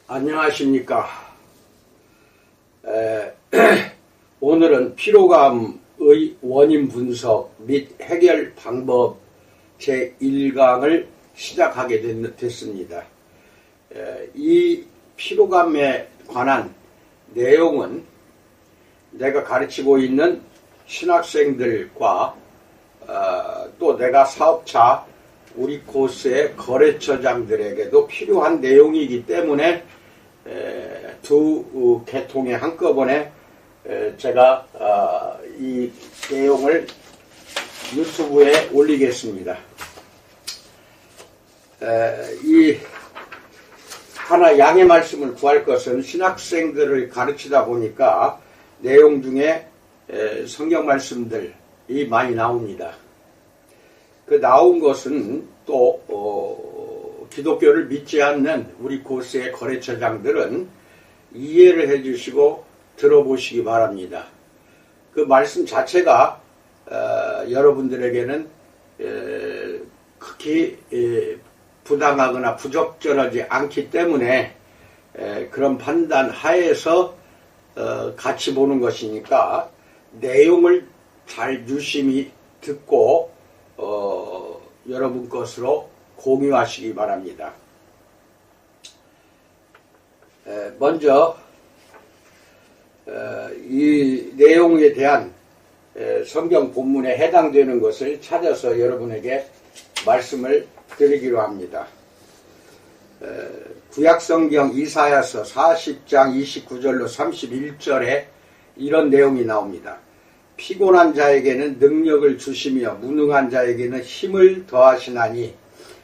안녕하십니까. 오늘은 피로감의 원인 분석 및 해결 방법 제1강을 시작하게 됐습니다. 이 피로감에 관한 내용은 내가 가르치고 있는 신학생들과 또 내가 사업자 우리 코스의 거래처장들에게도 필요한 내용이기 때문에 두 계통에 한꺼번에 제가 이 내용을 유튜브에 올리겠습니다. 이 하나 양해 말씀을 구할 것은 신학생들을 가르치다 보니까 내용 중에 성경 말씀들이 많이 나옵니다. 그 나온 것은 또 기독교를 믿지 않는 우리 코스의 거래처장들은 이해를 해주시고 들어보시기 바랍니다. 그 말씀 자체가 여러분들에게는 극히 부당하거나 부적절하지 않기 때문에 그런 판단 하에서 같이 보는 것이니까 내용을 잘 유심히 듣고 여러분 것으로 공유하시기 바랍니다. 먼저 이 내용에 대한 성경 본문에 해당되는 것을 찾아서 여러분에게 말씀을 드리기로 합니다. 구약성경 이사야서 40장 29절로 31절에 이런 내용이 나옵니다. 피곤한 자에게는 능력을 주시며 무능한 자에게는 힘을 더하시나니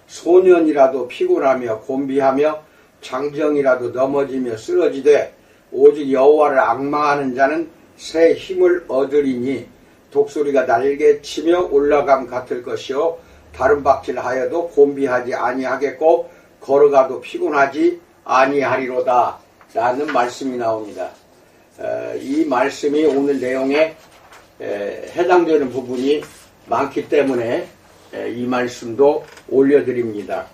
소년이라도 피곤하며 곤비하며 장정이라도 넘어지며 쓰러지되 오직 여호와를 앙망하는 자는 새 힘을 얻으리니 독수리가 날개치며 올라감 같을 것이요 다른 박질하여도 곤비하지 아니하겠고 걸어가도 피곤하지 아니하리로다 라는 말씀이 나옵니다. 이 말씀이 오늘 내용에 해당되는 부분이 많기 때문에 이 말씀도 올려드립니다.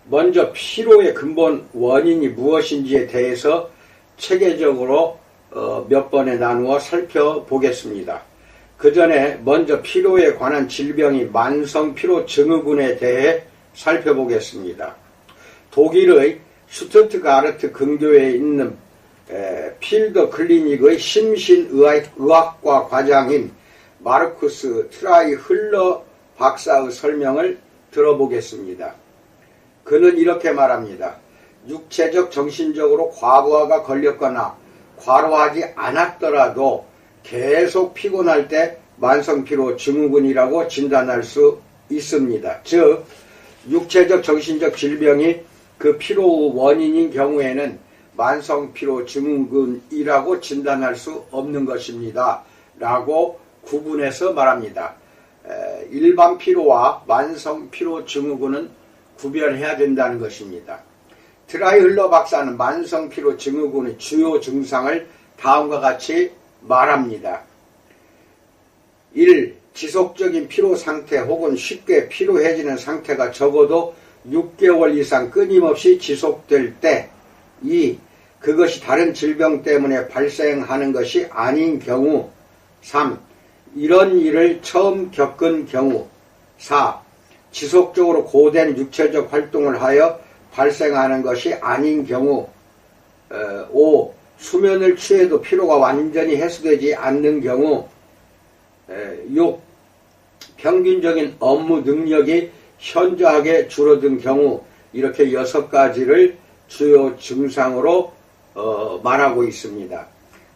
먼저 피로의 근본 원인이 무엇인지에 대해서 체계적으로 몇 번에 나누어 살펴보겠습니다. 그 전에 먼저 피로에 관한 질병이 만성피로증후군에 대해 살펴보겠습니다. 독일의 슈투트가르트 근교에 있는 필더 클리닉의 심신의학과 과장인 마르쿠스 트라이흘러 박사의 설명을 들어보겠습니다. 그는 이렇게 말합니다. 육체적 정신적으로 과부하가 걸렸거나 과로하지 않았더라도 계속 피곤할 때 만성피로 증후군이라고 진단할 수 있습니다. 즉 육체적 정신적 질병이 그 피로 원인인 경우에는 만성피로 증후군이라고 진단할 수 없는 것입니다. 라고 구분해서 말합니다. 일반 피로와 만성피로 증후군은 구별해야 된다는 것입니다. 트라이흘러 박사는 만성피로 증후군의 주요 증상을 다음과 같이 말합니다. 1. 지속적인 피로 상태 혹은 쉽게 피로해지는 상태가 적어도 6개월 이상 끊임없이 지속될 때. 2. 그것이 다른 질병 때문에 발생하는 것이 아닌 경우. 3. 이런 일을 처음 겪은 경우. 4. 지속적으로 고된 육체적 활동을 하여 발생하는 것이 아닌 경우. 5. 수면을 취해도 피로가 완전히 해소되지 않는 경우. 6. 평균적인 업무 능력이 현저하게 줄어든 경우. 이렇게 6가지를 주요 증상으로 말하고 있습니다.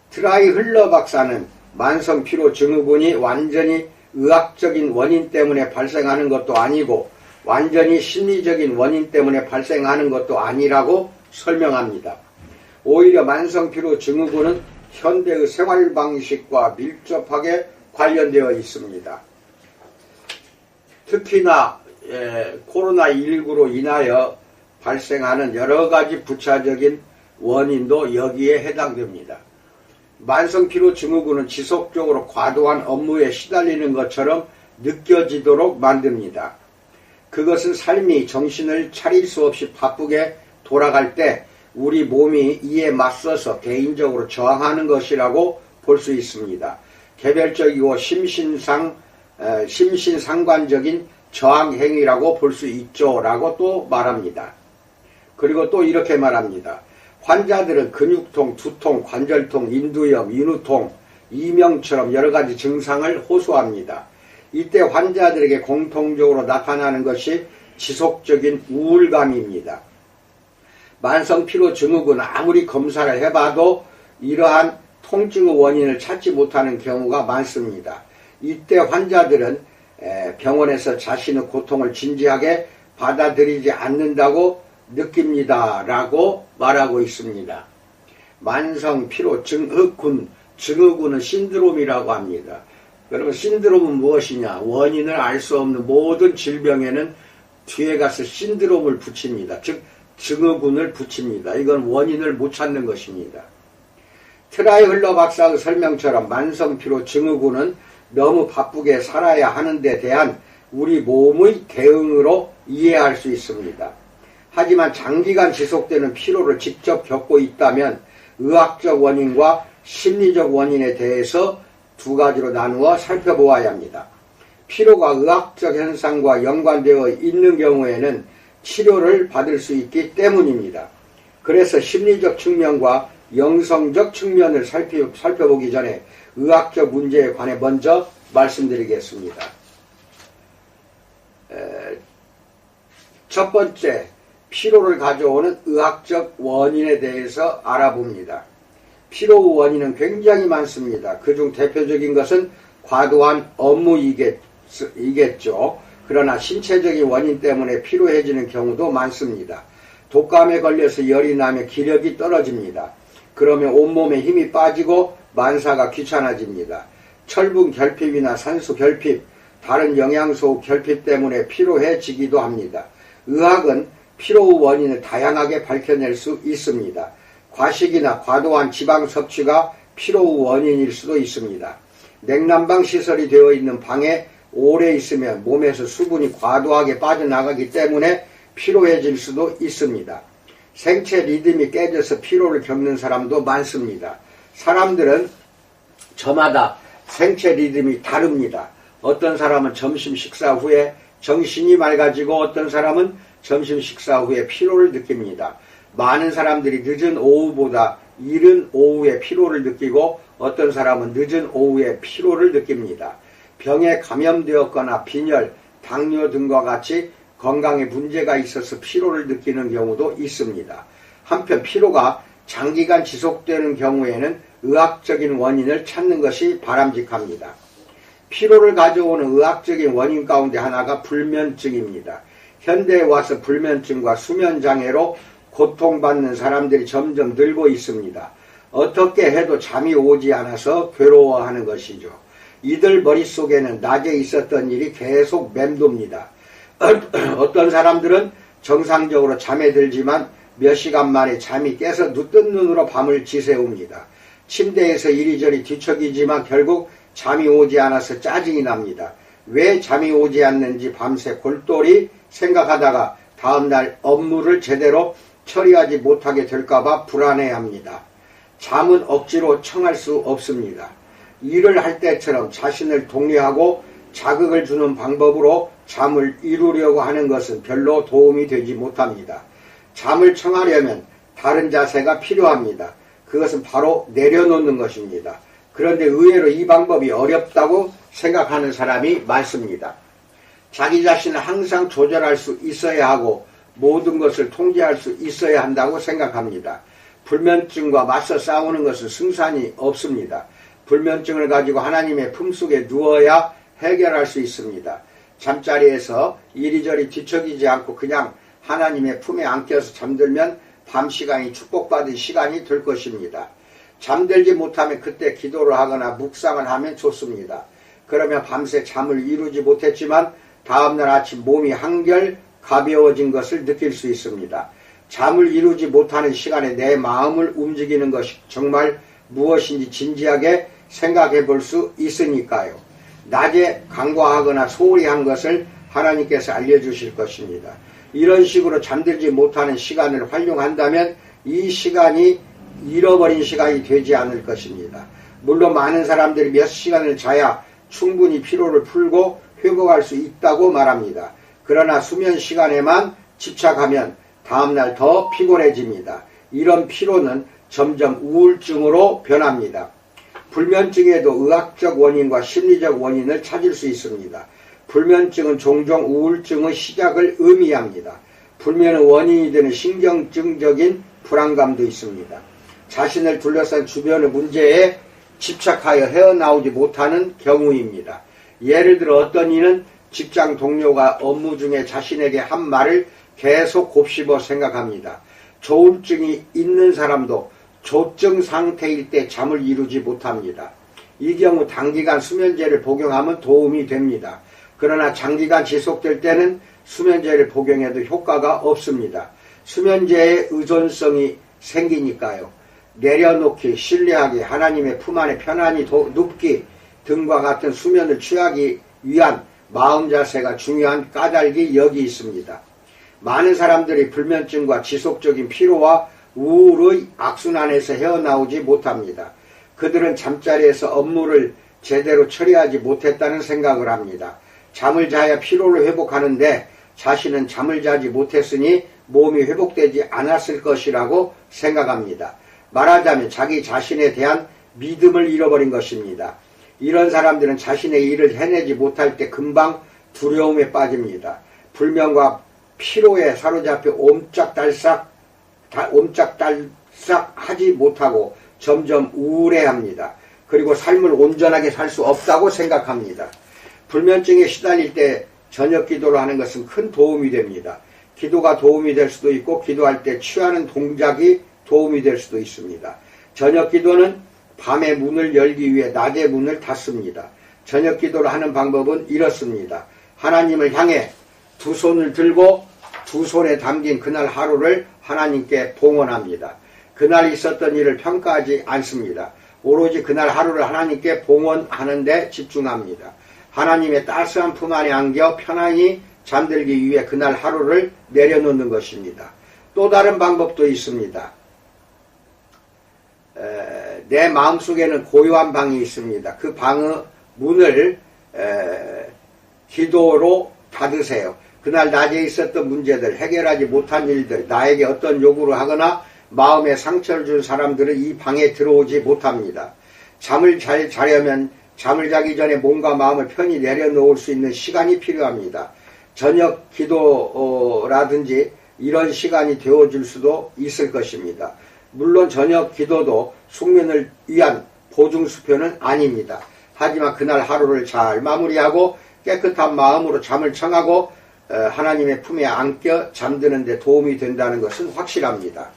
트라이흘러 박사는 만성피로 증후군이 완전히 의학적인 원인 때문에 발생하는 것도 아니고 완전히 심리적인 원인 때문에 발생하는 것도 아니라고 설명합니다. 오히려 만성피로 증후군은 현대의 생활방식과 밀접하게 관련되어 있습니다. 특히나 코로나19로 인하여 발생하는 여러가지 부차적인 원인도 여기에 해당됩니다. 만성피로 증후군은 지속적으로 과도한 업무에 시달리는 것처럼 느껴지도록 만듭니다. 그것은 삶이 정신을 차릴 수 없이 바쁘게 돌아갈 때 우리 몸이 이에 맞서서 개인적으로 저항하는 것이라고 볼 수 있습니다. 개별적이고 심신상관적인 저항 행위라고 볼 수 있죠 라고 또 말합니다. 그리고 또 이렇게 말합니다. 환자들은 근육통, 두통, 관절통, 인두염, 인후통, 이명처럼 여러가지 증상을 호소합니다. 이때 환자들에게 공통적으로 나타나는 것이 지속적인 우울감입니다. 만성피로증후군 아무리 검사를 해봐도 이러한 통증의 원인을 찾지 못하는 경우가 많습니다. 이때 환자들은 병원에서 자신의 고통을 진지하게 받아들이지 않는다고 느낍니다 라고 말하고 있습니다. 만성피로증후군, 증후군은 신드롬이라고 합니다. 그러면 신드롬은 무엇이냐? 원인을 알 수 없는 모든 질병에는 뒤에 가서 신드롬을 붙입니다. 즉 증후군을 붙입니다. 이건 원인을 못 찾는 것입니다. 트라이흘러 박사의 설명처럼 만성피로 증후군은 너무 바쁘게 살아야 하는 데 대한 우리 몸의 대응으로 이해할 수 있습니다. 하지만 장기간 지속되는 피로를 직접 겪고 있다면 의학적 원인과 심리적 원인에 대해서 두 가지로 나누어 살펴보아야 합니다. 피로가 의학적 현상과 연관되어 있는 경우에는 치료를 받을 수 있기 때문입니다. 그래서 심리적 측면과 영성적 측면을 살펴보기 전에 의학적 문제에 관해 먼저 말씀드리겠습니다. 첫 번째, 피로를 가져오는 의학적 원인에 대해서 알아봅니다. 피로의 원인은 굉장히 많습니다. 그중 대표적인 것은 과도한 업무이겠죠. 그러나 신체적인 원인 때문에 피로해지는 경우도 많습니다. 독감에 걸려서 열이 나며 기력이 떨어집니다. 그러면 온몸에 힘이 빠지고 만사가 귀찮아집니다. 철분 결핍이나 산소 결핍, 다른 영양소 결핍 때문에 피로해지기도 합니다. 의학은 피로의 원인을 다양하게 밝혀낼 수 있습니다. 과식이나 과도한 지방 섭취가 피로의 원인일 수도 있습니다. 냉난방 시설이 되어 있는 방에 오래 있으면 몸에서 수분이 과도하게 빠져나가기 때문에 피로해질 수도 있습니다. 생체 리듬이 깨져서 피로를 겪는 사람도 많습니다. 사람들은 저마다 생체 리듬이 다릅니다. 어떤 사람은 점심 식사 후에 정신이 맑아지고 어떤 사람은 점심 식사 후에 피로를 느낍니다. 많은 사람들이 늦은 오후보다 이른 오후에 피로를 느끼고 어떤 사람은 늦은 오후에 피로를 느낍니다. 병에 감염되었거나 빈혈, 당뇨 등과 같이 건강에 문제가 있어서 피로를 느끼는 경우도 있습니다. 한편 피로가 장기간 지속되는 경우에는 의학적인 원인을 찾는 것이 바람직합니다. 피로를 가져오는 의학적인 원인 가운데 하나가 불면증입니다. 현대에 와서 불면증과 수면장애로 고통받는 사람들이 점점 늘고 있습니다. 어떻게 해도 잠이 오지 않아서 괴로워하는 것이죠. 이들 머릿속에는 낮에 있었던 일이 계속 맴돕니다. 어떤 사람들은 정상적으로 잠에 들지만 몇 시간 만에 잠이 깨서 뜬 눈으로 밤을 지새웁니다. 침대에서 이리저리 뒤척이지만 결국 잠이 오지 않아서 짜증이 납니다. 왜 잠이 오지 않는지 밤새 골똘히 생각하다가 다음날 업무를 제대로 처리하지 못하게 될까봐 불안해합니다. 잠은 억지로 청할 수 없습니다. 일을 할 때처럼 자신을 독려하고 자극을 주는 방법으로 잠을 이루려고 하는 것은 별로 도움이 되지 못합니다. 잠을 청하려면 다른 자세가 필요합니다. 그것은 바로 내려놓는 것입니다. 그런데 의외로 이 방법이 어렵다고 생각하는 사람이 많습니다. 자기 자신을 항상 조절할 수 있어야 하고 모든 것을 통제할 수 있어야 한다고 생각합니다. 불면증과 맞서 싸우는 것은 승산이 없습니다. 불면증을 가지고 하나님의 품속에 누워야 해결할 수 있습니다. 잠자리에서 이리저리 뒤척이지 않고 그냥 하나님의 품에 안겨서 잠들면 밤 시간이 축복받은 시간이 될 것입니다. 잠들지 못하면 그때 기도를 하거나 묵상을 하면 좋습니다. 그러면 밤새 잠을 이루지 못했지만 다음날 아침 몸이 한결 가벼워진 것을 느낄 수 있습니다. 잠을 이루지 못하는 시간에 내 마음을 움직이는 것이 정말 무엇인지 진지하게 생각해 볼 수 있으니까요. 낮에 간과하거나 소홀히 한 것을 하나님께서 알려주실 것입니다. 이런 식으로 잠들지 못하는 시간을 활용한다면 이 시간이 잃어버린 시간이 되지 않을 것입니다. 물론 많은 사람들이 몇 시간을 자야 충분히 피로를 풀고 회복할 수 있다고 말합니다. 그러나 수면 시간에만 집착하면 다음날 더 피곤해집니다. 이런 피로는 점점 우울증으로 변합니다. 불면증에도 의학적 원인과 심리적 원인을 찾을 수 있습니다. 불면증은 종종 우울증의 시작을 의미합니다. 불면의 원인이 되는 신경증적인 불안감도 있습니다. 자신을 둘러싼 주변의 문제에 집착하여 헤어나오지 못하는 경우입니다. 예를 들어 어떤 이는 직장 동료가 업무 중에 자신에게 한 말을 계속 곱씹어 생각합니다. 조울증이 있는 사람도 조증 상태일 때 잠을 이루지 못합니다. 이 경우 단기간 수면제를 복용하면 도움이 됩니다. 그러나 장기간 지속될 때는 수면제를 복용해도 효과가 없습니다. 수면제의 의존성이 생기니까요. 내려놓기, 신뢰하기, 하나님의 품 안에 편안히 눕기 등과 같은 수면을 취하기 위한 마음 자세가 중요한 까닭이 여기 있습니다. 많은 사람들이 불면증과 지속적인 피로와 우울의 악순환에서 헤어나오지 못합니다. 그들은 잠자리에서 업무를 제대로 처리하지 못했다는 생각을 합니다. 잠을 자야 피로를 회복하는데 자신은 잠을 자지 못했으니 몸이 회복되지 않았을 것이라고 생각합니다. 말하자면 자기 자신에 대한 믿음을 잃어버린 것입니다. 이런 사람들은 자신의 일을 해내지 못할 때 금방 두려움에 빠집니다. 불면과 피로에 사로잡혀 옴짝달싹 하지 못하고 점점 우울해합니다. 그리고 삶을 온전하게 살 수 없다고 생각합니다. 불면증에 시달릴 때 저녁 기도를 하는 것은 큰 도움이 됩니다. 기도가 도움이 될 수도 있고 기도할 때 취하는 동작이 도움이 될 수도 있습니다. 저녁 기도는 밤에 문을 열기 위해 낮에 문을 닫습니다. 저녁 기도를 하는 방법은 이렇습니다. 하나님을 향해 두 손을 들고 두 손에 담긴 그날 하루를 하나님께 봉헌합니다. 그날 있었던 일을 평가하지 않습니다. 오로지 그날 하루를 하나님께 봉헌하는 데 집중합니다. 하나님의 따스한 품 안에 안겨 편안히 잠들기 위해 그날 하루를 내려놓는 것입니다. 또 다른 방법도 있습니다. 내 마음속에는 고요한 방이 있습니다. 그 방의 문을 기도로 닫으세요. 그날 낮에 있었던 문제들, 해결하지 못한 일들, 나에게 어떤 요구를 하거나 마음에 상처를 준 사람들은 이 방에 들어오지 못합니다. 잠을 잘 자려면 잠을 자기 전에 몸과 마음을 편히 내려놓을 수 있는 시간이 필요합니다. 저녁 기도라든지 이런 시간이 되어줄 수도 있을 것입니다. 물론 저녁 기도도 숙면을 위한 보증수표는 아닙니다. 하지만 그날 하루를 잘 마무리하고 깨끗한 마음으로 잠을 청하고 하나님의 품에 안겨 잠드는 데 도움이 된다는 것은 확실합니다.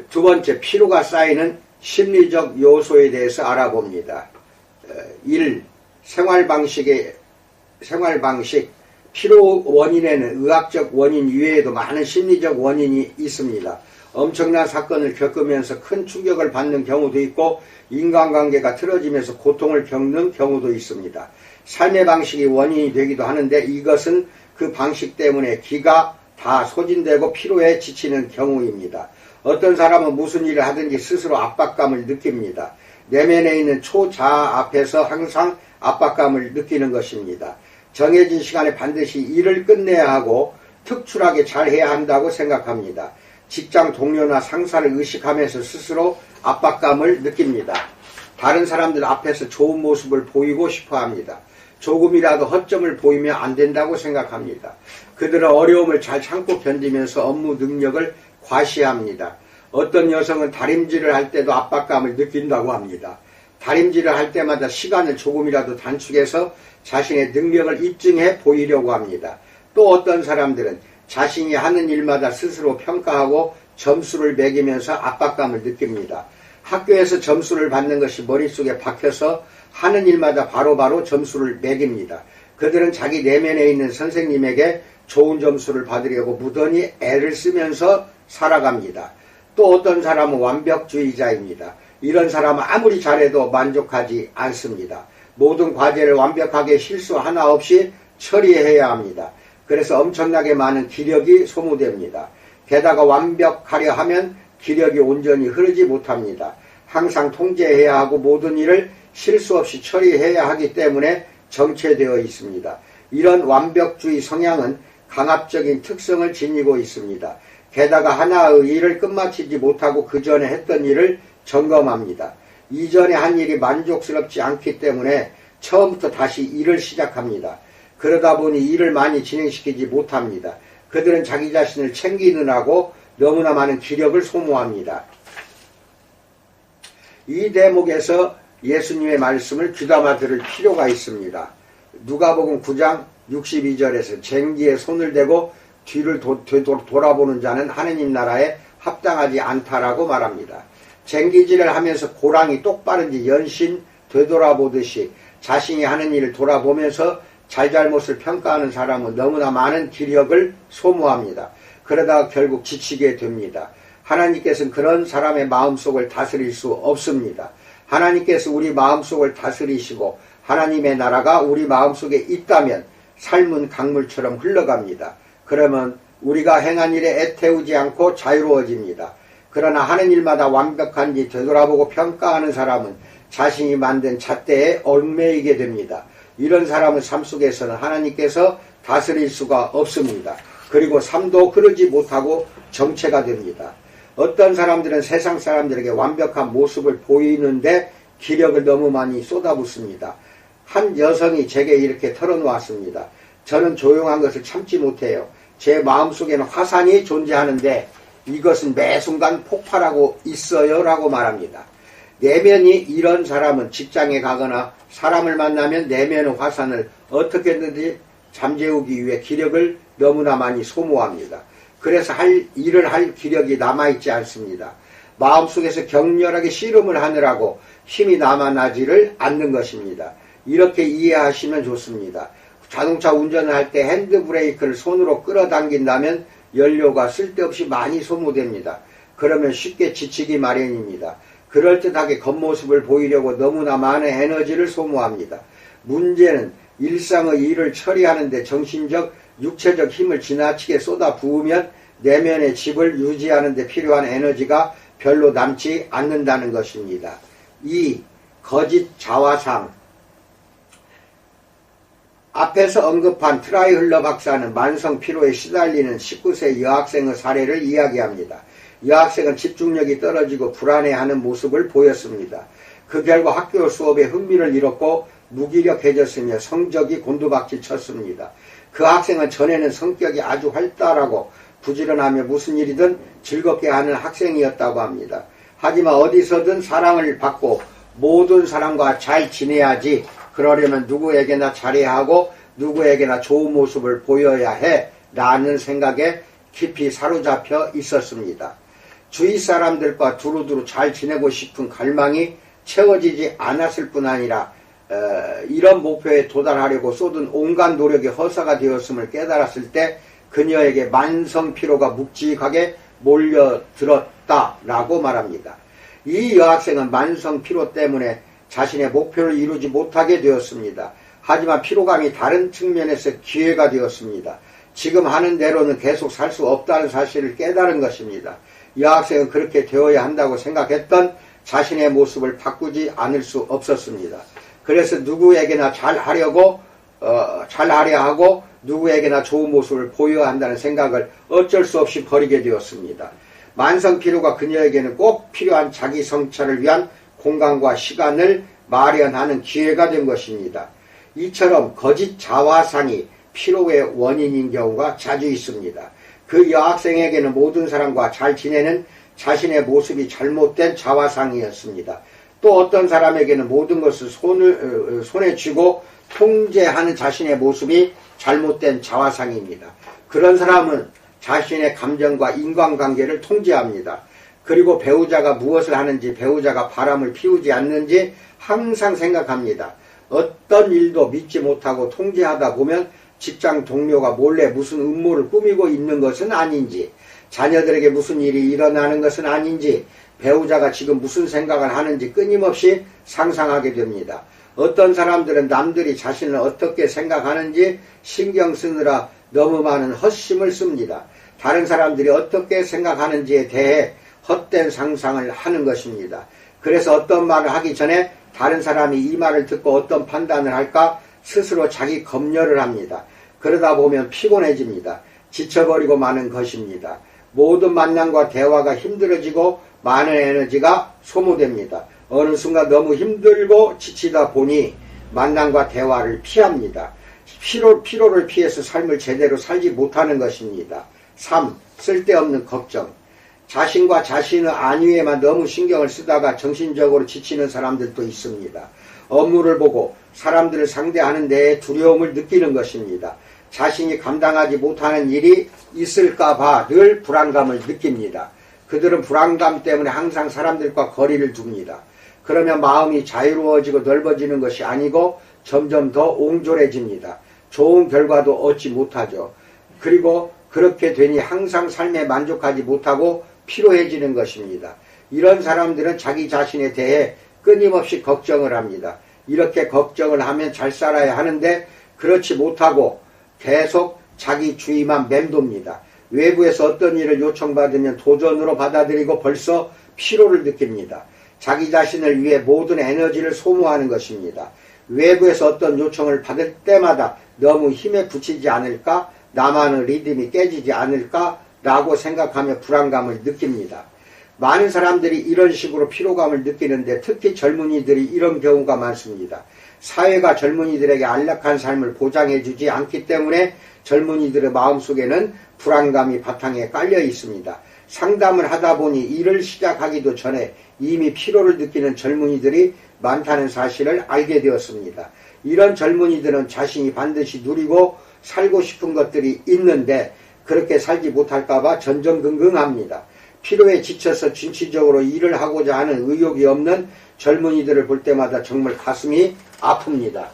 두 번째, 피로가 쌓이는 심리적 요소에 대해서 알아봅니다. 1. 생활방식. 피로 원인에는 의학적 원인 이외에도 많은 심리적 원인이 있습니다. 엄청난 사건을 겪으면서 큰 충격을 받는 경우도 있고 인간관계가 틀어지면서 고통을 겪는 경우도 있습니다. 삶의 방식이 원인이 되기도 하는데 이것은 그 방식 때문에 기가 다 소진되고 피로에 지치는 경우입니다. 어떤 사람은 무슨 일을 하든지 스스로 압박감을 느낍니다. 내면에 있는 초자아 앞에서 항상 압박감을 느끼는 것입니다. 정해진 시간에 반드시 일을 끝내야 하고 특출하게 잘해야 한다고 생각합니다. 직장 동료나 상사를 의식하면서 스스로 압박감을 느낍니다. 다른 사람들 앞에서 좋은 모습을 보이고 싶어 합니다. 조금이라도 허점을 보이면 안 된다고 생각합니다. 그들은 어려움을 잘 참고 견디면서 업무 능력을 과시합니다. 어떤 여성은 다림질을 할 때도 압박감을 느낀다고 합니다. 다림질을 할 때마다 시간을 조금이라도 단축해서 자신의 능력을 입증해 보이려고 합니다. 또 어떤 사람들은 자신이 하는 일마다 스스로 평가하고 점수를 매기면서 압박감을 느낍니다. 학교에서 점수를 받는 것이 머릿속에 박혀서 하는 일마다 바로바로 점수를 매깁니다. 그들은 자기 내면에 있는 선생님에게 좋은 점수를 받으려고 무던히 애를 쓰면서 살아갑니다. 또 어떤 사람은 완벽주의자입니다. 이런 사람은 아무리 잘해도 만족하지 않습니다. 모든 과제를 완벽하게 실수 하나 없이 처리해야 합니다. 그래서 엄청나게 많은 기력이 소모됩니다. 게다가 완벽하려 하면 기력이 온전히 흐르지 못합니다. 항상 통제해야 하고 모든 일을 실수 없이 처리해야 하기 때문에 정체되어 있습니다. 이런 완벽주의 성향은 강압적인 특성을 지니고 있습니다. 게다가 하나의 일을 끝마치지 못하고 그 전에 했던 일을 점검합니다. 이전에 한 일이 만족스럽지 않기 때문에 처음부터 다시 일을 시작합니다. 그러다 보니 일을 많이 진행시키지 못합니다. 그들은 자기 자신을 챙기느라고 너무나 많은 기력을 소모합니다. 이 대목에서 예수님의 말씀을 귀담아 들을 필요가 있습니다. 누가복음 9장 62절에서 쟁기에 손을 대고 뒤를 돌아보는 자는 하느님 나라에 합당하지 않다라고 말합니다. 쟁기질을 하면서 고랑이 똑바른지 연신 되돌아보듯이 자신이 하는 일을 돌아보면서 잘잘못을 평가하는 사람은 너무나 많은 기력을 소모합니다. 그러다가 결국 지치게 됩니다. 하나님께서는 그런 사람의 마음속을 다스릴 수 없습니다. 하나님께서 우리 마음속을 다스리시고 하나님의 나라가 우리 마음속에 있다면 삶은 강물처럼 흘러갑니다. 그러면 우리가 행한 일에 애태우지 않고 자유로워집니다. 그러나 하는 일마다 완벽한지 되돌아보고 평가하는 사람은 자신이 만든 잣대에 얽매이게 됩니다. 이런 사람은 삶 속에서는 하나님께서 다스릴 수가 없습니다. 그리고 삶도 흐르지 못하고 정체가 됩니다. 어떤 사람들은 세상 사람들에게 완벽한 모습을 보이는데 기력을 너무 많이 쏟아붓습니다. 한 여성이 제게 이렇게 털어놓았습니다. 저는 조용한 것을 참지 못해요. 제 마음속에는 화산이 존재하는데 이것은 매 순간 폭발하고 있어요 라고 말합니다. 내면이 이런 사람은 직장에 가거나 사람을 만나면 내면의 화산을 어떻게든지 잠재우기 위해 기력을 너무나 많이 소모합니다. 그래서 일을 할 기력이 남아있지 않습니다. 마음속에서 격렬하게 씨름을 하느라고 힘이 남아나지를 않는 것입니다. 이렇게 이해하시면 좋습니다. 자동차 운전을 할 때 핸드브레이크를 손으로 끌어당긴다면 연료가 쓸데없이 많이 소모됩니다. 그러면 쉽게 지치기 마련입니다. 그럴듯하게 겉모습을 보이려고 너무나 많은 에너지를 소모합니다. 문제는 일상의 일을 처리하는데 정신적, 육체적 힘을 지나치게 쏟아 부으면 내면의 집을 유지하는 데 필요한 에너지가 별로 남지 않는다는 것입니다. 2. 거짓 자화상. 앞에서 언급한 트라이흘러 박사는 만성 피로에 시달리는 19세 여학생의 사례를 이야기합니다. 여학생은 집중력이 떨어지고 불안해하는 모습을 보였습니다. 그 결과 학교 수업에 흥미를 잃었고 무기력해졌으며 성적이 곤두박질 쳤습니다. 그 학생은 전에는 성격이 아주 활달하고 부지런하며 무슨 일이든 즐겁게 하는 학생이었다고 합니다. 하지만 어디서든 사랑을 받고 모든 사람과 잘 지내야지, 그러려면 누구에게나 잘해야 하고 누구에게나 좋은 모습을 보여야 해 라는 생각에 깊이 사로잡혀 있었습니다. 주위 사람들과 두루두루 잘 지내고 싶은 갈망이 채워지지 않았을 뿐 아니라 이런 목표에 도달하려고 쏟은 온갖 노력이 허사가 되었음을 깨달았을 때 그녀에게 만성 피로가 묵직하게 몰려들었다라고 말합니다. 이 여학생은 만성 피로 때문에 자신의 목표를 이루지 못하게 되었습니다. 하지만 피로감이 다른 측면에서 기회가 되었습니다. 지금 하는 대로는 계속 살 수 없다는 사실을 깨달은 것입니다. 여학생은 그렇게 되어야 한다고 생각했던 자신의 모습을 바꾸지 않을 수 없었습니다. 그래서 누구에게나 잘하려 하고 누구에게나 좋은 모습을 보여야 한다는 생각을 어쩔 수 없이 버리게 되었습니다. 만성 피로가 그녀에게는 꼭 필요한 자기 성찰을 위한 공간과 시간을 마련하는 기회가 된 것입니다. 이처럼 거짓 자화상이 피로의 원인인 경우가 자주 있습니다. 그 여학생에게는 모든 사람과 잘 지내는 자신의 모습이 잘못된 자화상이었습니다. 또 어떤 사람에게는 모든 것을 손에 쥐고 통제하는 자신의 모습이 잘못된 자화상입니다. 그런 사람은 자신의 감정과 인간관계를 통제합니다. 그리고 배우자가 무엇을 하는지, 배우자가 바람을 피우지 않는지 항상 생각합니다. 어떤 일도 믿지 못하고 통제하다 보면 직장 동료가 몰래 무슨 음모를 꾸미고 있는 것은 아닌지, 자녀들에게 무슨 일이 일어나는 것은 아닌지, 배우자가 지금 무슨 생각을 하는지 끊임없이 상상하게 됩니다. 어떤 사람들은 남들이 자신을 어떻게 생각하는지 신경 쓰느라 너무 많은 헛심을 씁니다. 다른 사람들이 어떻게 생각하는지에 대해 헛된 상상을 하는 것입니다. 그래서 어떤 말을 하기 전에 다른 사람이 이 말을 듣고 어떤 판단을 할까 스스로 자기 검열을 합니다. 그러다 보면 피곤해집니다. 지쳐버리고 마는 것입니다. 모든 만남과 대화가 힘들어지고 많은 에너지가 소모됩니다. 어느 순간 너무 힘들고 지치다 보니 만남과 대화를 피합니다. 피로를 피해서 삶을 제대로 살지 못하는 것입니다. 3. 쓸데없는 걱정. 자신과 자신의 안위에만 너무 신경을 쓰다가 정신적으로 지치는 사람들도 있습니다. 업무를 보고 사람들을 상대하는 데에 두려움을 느끼는 것입니다. 자신이 감당하지 못하는 일이 있을까봐 늘 불안감을 느낍니다. 그들은 불안감 때문에 항상 사람들과 거리를 둡니다. 그러면 마음이 자유로워지고 넓어지는 것이 아니고 점점 더 옹졸해집니다. 좋은 결과도 얻지 못하죠. 그리고 그렇게 되니 항상 삶에 만족하지 못하고 피로해지는 것입니다. 이런 사람들은 자기 자신에 대해 끊임없이 걱정을 합니다. 이렇게 걱정을 하면 잘 살아야 하는데 그렇지 못하고 계속 자기 주의만 맴돕니다. 외부에서 어떤 일을 요청받으면 도전으로 받아들이고 벌써 피로를 느낍니다. 자기 자신을 위해 모든 에너지를 소모하는 것입니다. 외부에서 어떤 요청을 받을 때마다 너무 힘에 부치지 않을까? 나만의 리듬이 깨지지 않을까? 라고 생각하며 불안감을 느낍니다. 많은 사람들이 이런 식으로 피로감을 느끼는데 특히 젊은이들이 이런 경우가 많습니다. 사회가 젊은이들에게 안락한 삶을 보장해주지 않기 때문에 젊은이들의 마음속에는 불안감이 바탕에 깔려 있습니다. 상담을 하다 보니 일을 시작하기도 전에 이미 피로를 느끼는 젊은이들이 많다는 사실을 알게 되었습니다. 이런 젊은이들은 자신이 반드시 누리고 살고 싶은 것들이 있는데 그렇게 살지 못할까봐 전전긍긍합니다. 피로에 지쳐서 진취적으로 일을 하고자 하는 의욕이 없는 젊은이들을 볼 때마다 정말 가슴이 아픕니다.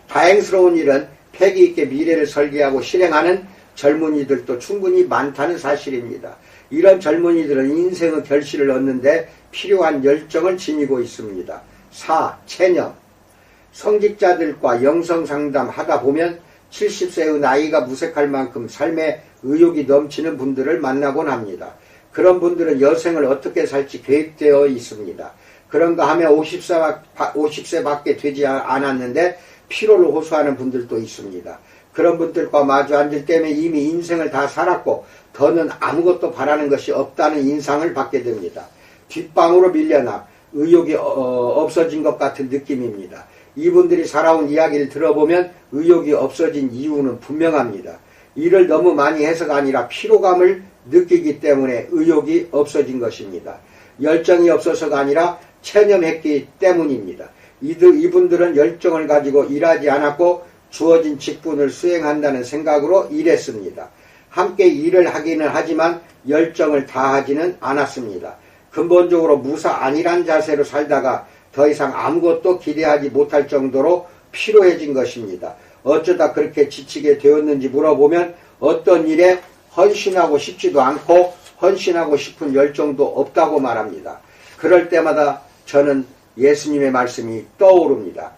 다행스러운 일은 패기 있게 미래를 설계하고 실행하는 젊은이들도 충분히 많다는 사실입니다. 이런 젊은이들은 인생의 결실을 얻는데 필요한 열정을 지니고 있습니다. 4. 체념. 성직자들과 영성상담 하다 보면 70세의 나이가 무색할 만큼 삶에 의욕이 넘치는 분들을 만나곤 합니다. 그런 분들은 여생을 어떻게 살지 계획되어 있습니다. 그런가 하면 50세밖에 되지 않았는데 피로를 호소하는 분들도 있습니다. 그런 분들과 마주 앉을 때면 이미 인생을 다 살았고 더는 아무것도 바라는 것이 없다는 인상을 받게 됩니다. 뒷방으로 밀려나 의욕이 없어진 것 같은 느낌입니다. 이분들이 살아온 이야기를 들어보면 의욕이 없어진 이유는 분명합니다. 일을 너무 많이 해서가 아니라 피로감을 느끼기 때문에 의욕이 없어진 것입니다. 열정이 없어서가 아니라 체념했기 때문입니다. 이분들은 열정을 가지고 일하지 않았고 주어진 직분을 수행한다는 생각으로 일했습니다. 함께 일을 하기는 하지만 열정을 다하지는 않았습니다. 근본적으로 무사 안일한 자세로 살다가 더 이상 아무것도 기대하지 못할 정도로 피로해진 것입니다. 어쩌다 그렇게 지치게 되었는지 물어보면 어떤 일에 헌신하고 싶지도 않고 헌신하고 싶은 열정도 없다고 말합니다. 그럴 때마다 저는 예수님의 말씀이 떠오릅니다.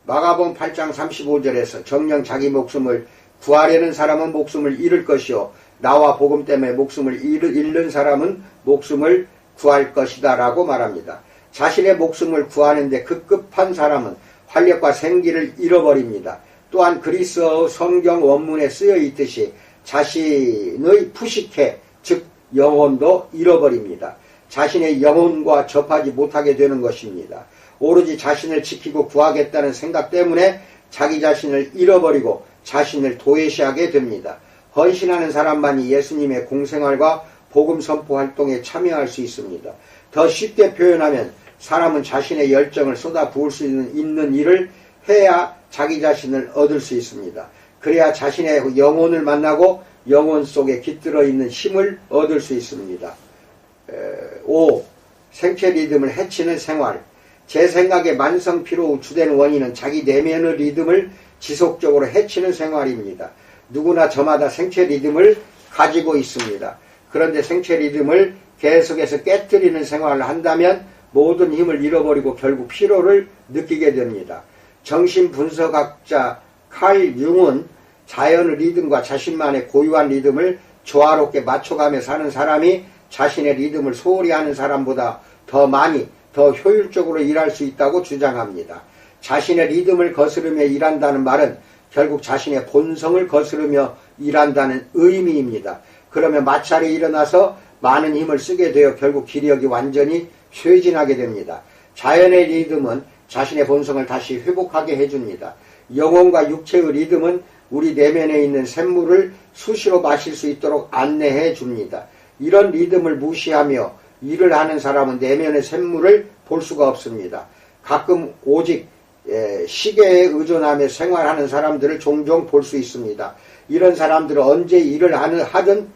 마가복음 8장 35절에서 정녕 자기 목숨을 구하려는 사람은 목숨을 잃을 것이요 나와 복음 때문에 목숨을 잃는 사람은 목숨을 구할 것이다 라고 말합니다. 자신의 목숨을 구하는데 급급한 사람은 활력과 생기를 잃어버립니다. 또한 그리스어 성경 원문에 쓰여 있듯이 자신의 푸시케 즉 영혼도 잃어버립니다. 자신의 영혼과 접하지 못하게 되는 것입니다. 오로지 자신을 지키고 구하겠다는 생각 때문에 자기 자신을 잃어버리고 자신을 도외시하게 됩니다. 헌신하는 사람만이 예수님의 공생활과 복음 선포 활동에 참여할 수 있습니다. 더 쉽게 표현하면 사람은 자신의 열정을 쏟아부을 수 있는 일을 해야 자기 자신을 얻을 수 있습니다. 그래야 자신의 영혼을 만나고 영혼 속에 깃들어 있는 힘을 얻을 수 있습니다. 5. 생체 리듬을 해치는 생활. 제 생각에 만성 피로 주된 원인은 자기 내면의 리듬을 지속적으로 해치는 생활입니다. 누구나 저마다 생체 리듬을 가지고 있습니다. 그런데 생체 리듬을 계속해서 깨뜨리는 생활을 한다면 모든 힘을 잃어버리고 결국 피로를 느끼게 됩니다. 정신분석학자 칼 융은 자연의 리듬과 자신만의 고유한 리듬을 조화롭게 맞춰가며 사는 사람이 자신의 리듬을 소홀히 하는 사람보다 더 많이, 더 효율적으로 일할 수 있다고 주장합니다. 자신의 리듬을 거스르며 일한다는 말은 결국 자신의 본성을 거스르며 일한다는 의미입니다. 그러면 마찰이 일어나서 많은 힘을 쓰게 되어 결국 기력이 완전히 쇠진하게 됩니다. 자연의 리듬은 자신의 본성을 다시 회복하게 해줍니다. 영혼과 육체의 리듬은 우리 내면에 있는 샘물을 수시로 마실 수 있도록 안내해 줍니다. 이런 리듬을 무시하며 일을 하는 사람은 내면의 샘물을 볼 수가 없습니다. 가끔 오직 시계에 의존하며 생활하는 사람들을 종종 볼 수 있습니다. 이런 사람들은 언제 일을 하든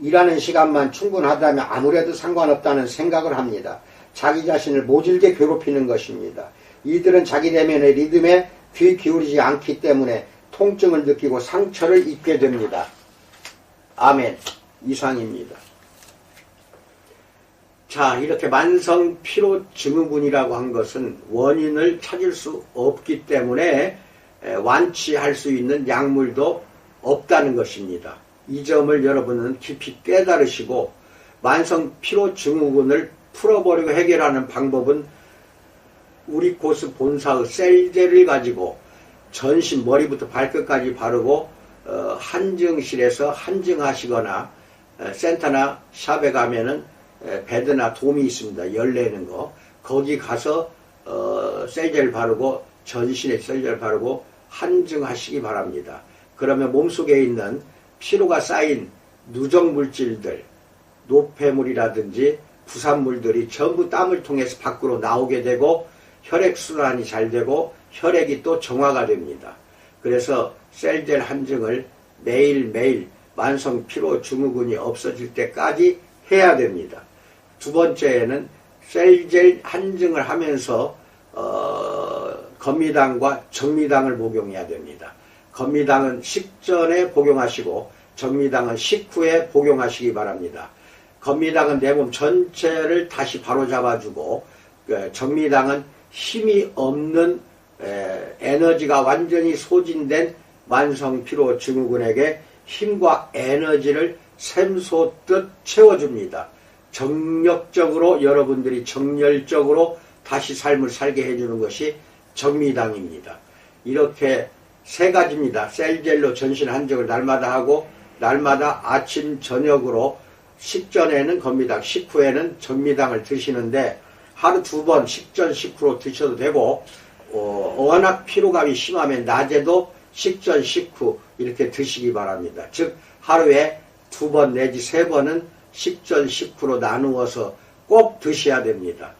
일하는 시간만 충분하다면 아무래도 상관없다는 생각을 합니다. 자기 자신을 모질게 괴롭히는 것입니다. 이들은 자기 내면의 리듬에 귀 기울이지 않기 때문에 통증을 느끼고 상처를 입게 됩니다. 아멘. 이상입니다. 자, 이렇게 만성 피로 증후군이라고 한 것은 원인을 찾을 수 없기 때문에 완치할 수 있는 약물도 없다는 것입니다. 이 점을 여러분은 깊이 깨달으시고 만성 피로 증후군을 풀어버리고 해결하는 방법은 우리코스 본사의 셀제를 가지고 전신 머리부터 발끝까지 바르고 한증실에서 한증하시거나 센터나 샵에 가면은 베드나 돔이 있습니다. 열내는 거. 거기 가서 셀제를 바르고 전신에 셀제를 바르고 한증하시기 바랍니다. 그러면 몸속에 있는 피로가 쌓인 누적물질들, 노폐물이라든지 부산물들이 전부 땀을 통해서 밖으로 나오게 되고 혈액순환이 잘 되고 혈액이 또 정화가 됩니다. 그래서 셀젤 한증을 매일매일 만성 피로 증후군이 없어질 때까지 해야 됩니다. 두 번째에는 셀젤 한증을 하면서 건미당과 정미당을 복용해야 됩니다. 건미당은 식전에 복용하시고 정미당은 식후에 복용하시기 바랍니다. 건미당은 내 몸 전체를 다시 바로잡아주고 정미당은 힘이 없는 에너지가 완전히 소진된 만성 피로 증후군에게 힘과 에너지를 샘솟듯 채워줍니다. 정력적으로 여러분들이 정열적으로 다시 삶을 살게 해주는 것이 정미당입니다. 이렇게 세 가지입니다. 셀젤로 전신 한증을 날마다 하고 날마다 아침 저녁으로 식전에는 건미당, 식후에는 정미당을 드시는데 하루 2번 식전 식후로 드셔도 되고 워낙 피로감이 심하면 낮에도 식전 식후 이렇게 드시기 바랍니다. 즉 하루에 2번 내지 3번은 식전 식후로 나누어서 꼭 드셔야 됩니다.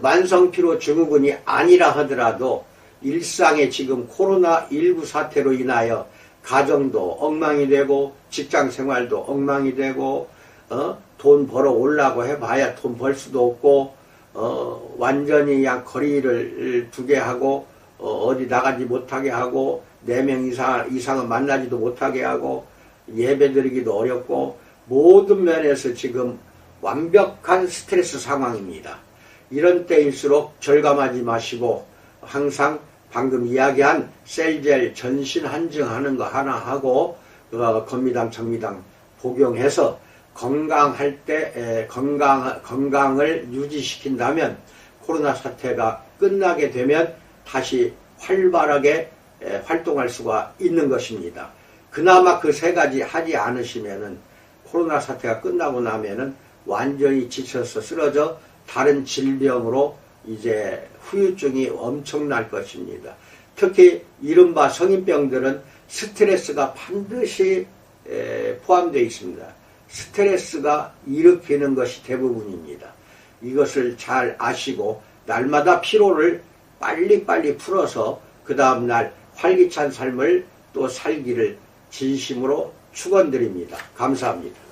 만성피로 증후군이 아니라 하더라도 일상에 지금 코로나19 사태로 인하여 가정도 엉망이 되고 직장생활도 엉망이 되고 돈 벌어 오려고 해봐야 돈 벌 수도 없고 완전히 그냥 거리를 두게 하고 어디 나가지 못하게 하고 4명 이상은 만나지도 못하게 하고 예배드리기도 어렵고 모든 면에서 지금 완벽한 스트레스 상황입니다. 이런 때일수록 절감하지 마시고 항상 방금 이야기한 셀젤 전신 한증하는 거 하나 하고 건미당 정미당 복용해서 건강할 때 건강을 유지시킨다면 코로나 사태가 끝나게 되면 다시 활발하게 활동할 수가 있는 것입니다. 그나마 그 3가지 하지 않으시면은 코로나 사태가 끝나고 나면은 완전히 지쳐서 쓰러져 다른 질병으로 이제 후유증이 엄청날 것입니다. 특히 이른바 성인병들은 스트레스가 반드시 포함되어 있습니다. 스트레스가 일으키는 것이 대부분입니다. 이것을 잘 아시고 날마다 피로를 빨리빨리 풀어서 그 다음날 활기찬 삶을 또 살기를 진심으로 축원드립니다. 감사합니다.